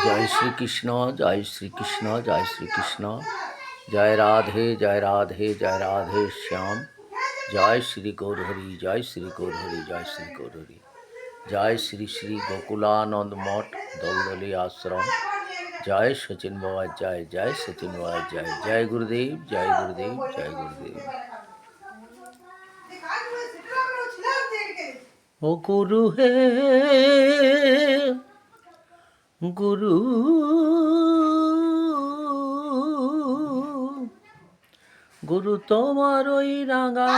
जय श्री कृष्ण, जय श्री कृष्ण, जय श्री कृष्ण। जय राधे जय राधे जय राधे श्याम। जय श्री गौरहरि, जय श्री गौरहरि, जय श्री गौरहरि। जय श्री श्री गोकुलानंद मठ दलदली आश्रम। जय सचिन बाबा, जय जय सचिन बाबा, जय जय गुरुदेव, जय गुरुदेव, जय गुरुदेव। ओ गुरु है गुरु, गुरु তোমার ওই রাঙা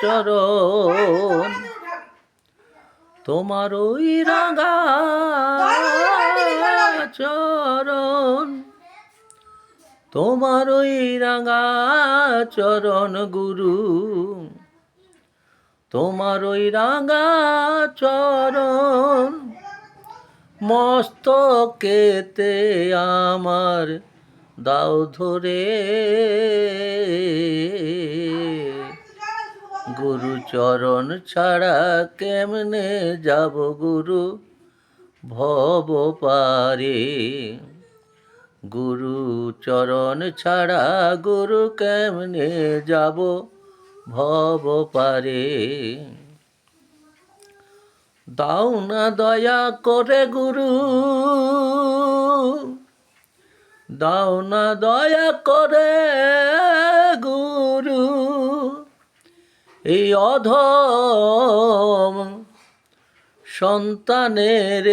চরণ, তোমার ওই রাঙা চরণ, তোমার ওই রাঙা চরণ গুরু, তোমার ওই রাঙা চরণ মস্তকেতে আমার দাও ধরে। গুরু চরণ ছাড়া কেমনে যাব গুরু ভব পারে। গুরু চরণ ছাড়া গুরু কেমনে যাব ভব পারে। দাও না দয়া করে গুরু, দাও না দয়া করে গুরু, এই অধম সন্তানের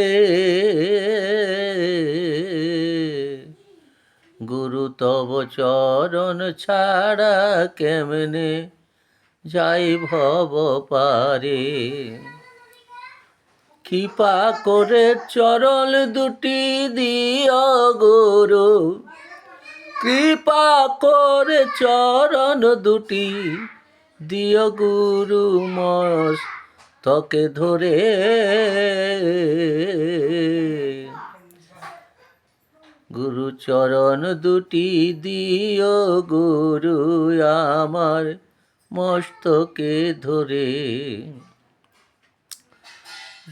গুরু তব চরণ ছাড়া কেমনে যাই ভব পারে। কৃপা করে চরণ দুটি দিও গুরু, কৃপা করে চরণ দুটি দিও গুরু মস্তকে ধরে। গুরু চরণ দুটি দিও গুরু আমার মস্তকে ধরে।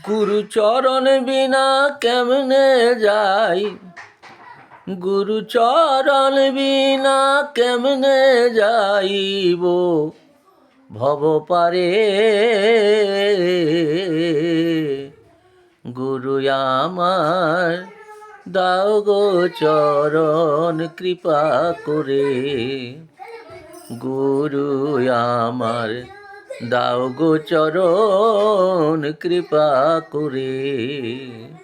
গুরু চরণ বিনা কেমনে যাই, গুরু চরণ বিনা কেমনে যাইব ভব পারে। গুরু আমার দাও গো চরণ কৃপা করে। গুরু আমার দাও গো চরণ কৃপা করে।